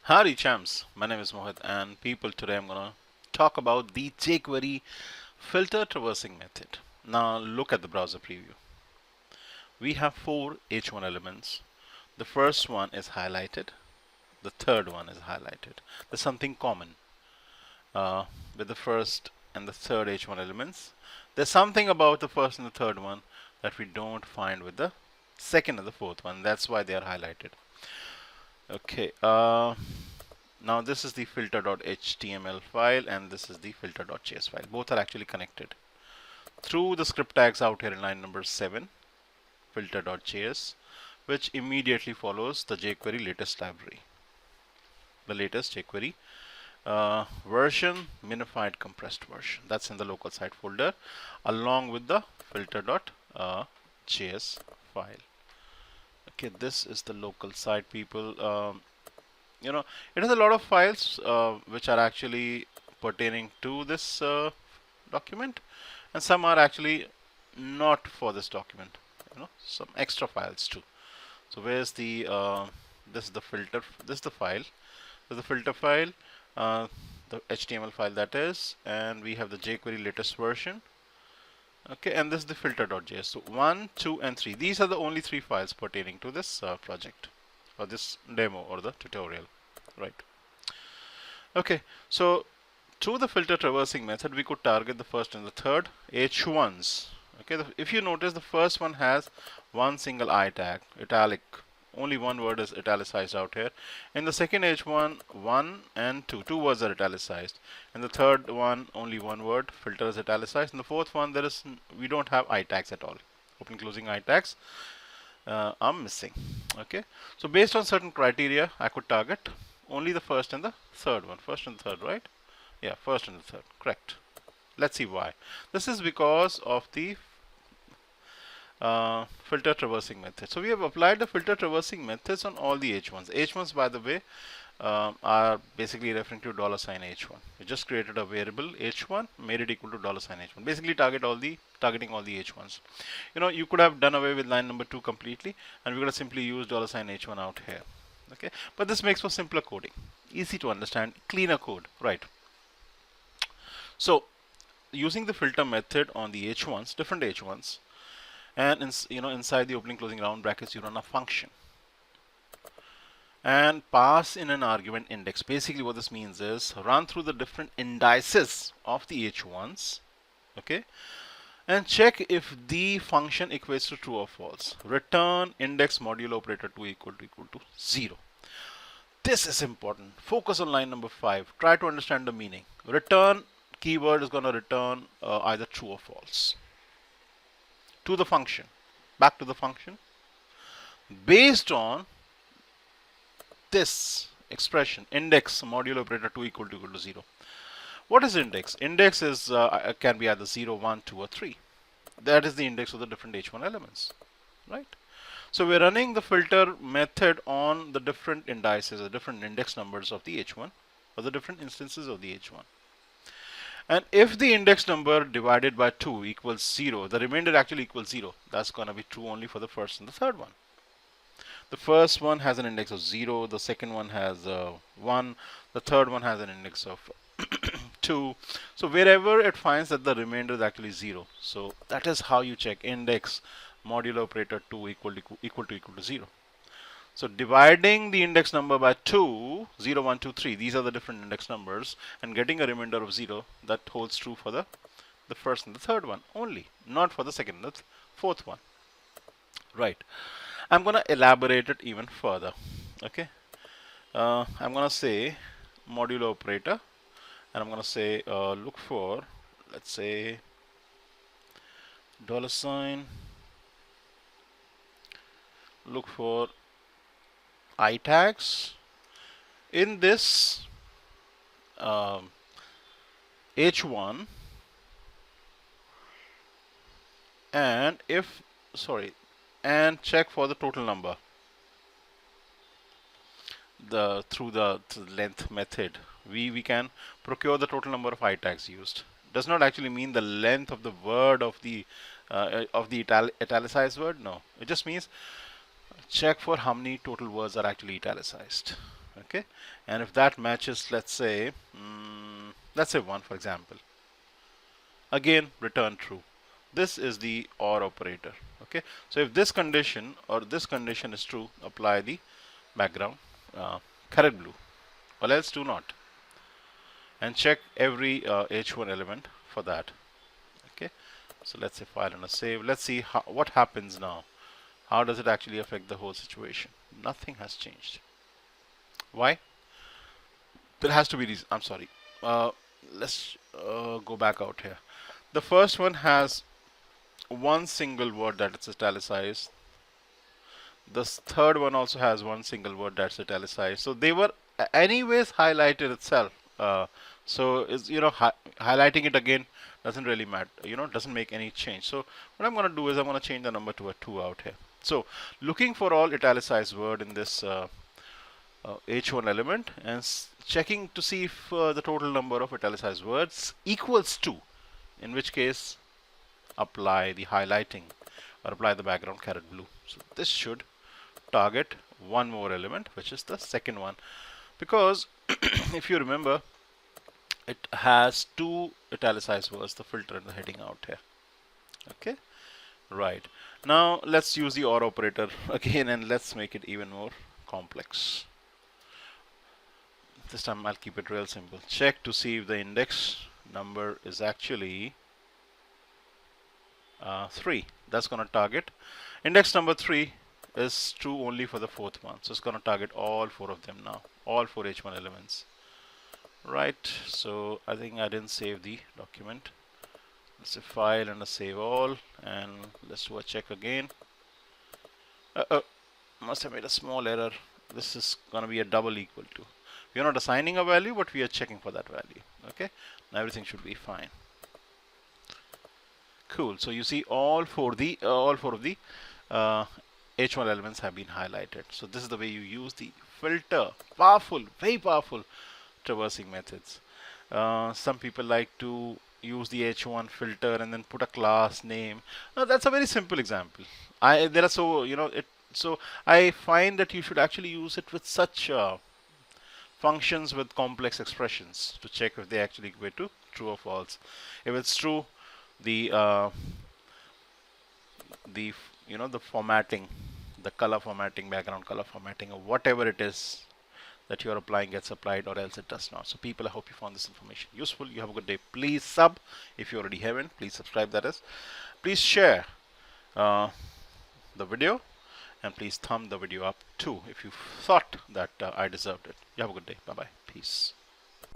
Howdy champs, my name is Mohit and people, today I'm gonna talk about the jQuery filter traversing method. Now look at the browser preview. We have four H1 elements. The first one is highlighted, the third one is highlighted. There's something common with the first and the third H1 elements. There's something about the first and the third one that we don't find with the second and the fourth one. That's why they are highlighted. Okay, now this is the filter.html file and this is the filter.js file. Both are actually connected through the script tags out here in line number 7, filter.js, which immediately follows the jQuery latest library, the latest jQuery version, minified compressed version. That's in the local site folder along with the filter.js file. Okay, this is the local site, people. It has a lot of files which are actually pertaining to this document, and some are actually not for this document. Some extra files too. So where's the this is the filter, this is the file, this is the filter file, the HTML file that is, and we have the jQuery latest version. Okay, and this is the filter.js. So 1, 2, and 3. These are the only 3 files pertaining to this project, or this demo, or the tutorial, right? Okay, so through the filter traversing method, we could target the first and the third H1s. Okay, if you notice, the first one has one single I tag, italic. Only one word is italicized out here. In the second H1, 1 and 2, two words are italicized. In the third one, only one word, filter is italicized. In the fourth one, we don't have I tags at all. Open closing I tags are missing. Okay, so based on certain criteria, I could target only the first and the third one. First and third, right? Yeah, first and the third, correct. Let's see why. This is because of the filter traversing method. So we have applied the filter traversing methods on all the H1s. H1s, by the way, are basically referring to $H1. We just created a variable H1, made it equal to $H1. Basically targeting all the H1s. You could have done away with line number 2 completely, and we're going to simply use $H1 out here. Okay, but this makes for simpler coding, easy to understand, cleaner code, right? So using the filter method on the H1s, different H1s, and inside the opening closing round brackets, you run a function and pass in an argument index. Basically what this means is run through the different indices of the H1s, okay, and check if the function equates to true or false. Return index modulo operator 2 equal to 0. This is important. Focus on line number 5. Try to understand the meaning. Return keyword is going to return either true or false to the function, back to the function, based on this expression, index modulo operator 2 equal to 0. What is index? Index is can be either 0, 1, 2, or 3. That is the index of the different H1 elements, right? So we're running the filter method on the different indices, the different index numbers of the H1, or the different instances of the H1. And if the index number divided by 2 equals 0, the remainder actually equals 0. That's going to be true only for the first and the third one. The first one has an index of 0, the second one has 1, the third one has an index of 2. So wherever it finds that the remainder is actually 0. So that is how you check index modulo operator 2 equal to 0. So dividing the index number by 2, 0, 1, 2, 3, these are the different index numbers, and getting a remainder of 0, that holds true for the first and the third one only, not for the second and the fourth one. Right. I'm going to elaborate it even further. Okay. I'm going to say modulo operator, and I'm going to say look for, let's say, $, look for I tags in this H1, and and check for the total number through the length method. We can procure the total number of I tags used. Does not actually mean the length of the word of the italicized word. No, it just means check for how many total words are actually italicized. Okay, and if that matches, let's say 1 for example, again return true. This is the OR operator. Okay, so if this condition or this condition is true, apply the background correct blue, or else do not, and check every H1 element for that. Okay, so let's say file and a save. Let's see what happens now. How does it actually affect the whole situation? Nothing has changed. Why? There has to be reason. I'm sorry. Let's go back out here. The first one has one single word that is italicized. The third one also has one single word that's italicized. So they were anyways highlighted itself. So is highlighting it again doesn't really matter. Doesn't make any change. So what I'm going to do is I'm going to change the number to a 2 out here. So looking for all italicized word in this H1 element and checking to see if the total number of italicized words equals 2, in which case apply the highlighting or apply the background caret blue. So this should target one more element, which is the second one, because if you remember, it has two italicized words, the filter and the heading out here. Okay, right. Now let's use the OR operator again, and let's make it even more complex. This time I'll keep it real simple. Check to see if the index number is actually 3. That's going to target. Index number 3 is true only for the fourth one. So it's going to target all 4 of them now. All 4 H1 elements. Right. So I think I didn't save the document. Let's say file and a save all. And let's do a check again. Must have made a small error. This is going to be a double equal to. We are not assigning a value, but we are checking for that value. Okay, now everything should be fine. Cool. So you see all four of the H1 elements have been highlighted. So this is the way you use the filter. Powerful, very powerful traversing methods. Some people like to use the H1 filter and then put a class name. That's a very simple example. So I find that you should actually use it with such functions with complex expressions to check if they actually equate to true or false. If it's true, the formatting, the color formatting, background color formatting, or whatever it is that you're applying gets applied, or else it does not. So people, I hope you found this information useful. You have a good day. Please sub if you already haven't. Please subscribe, that is. Please share the video, and please thumb the video up too if you thought that I deserved it. You have a good day. Bye bye. Peace.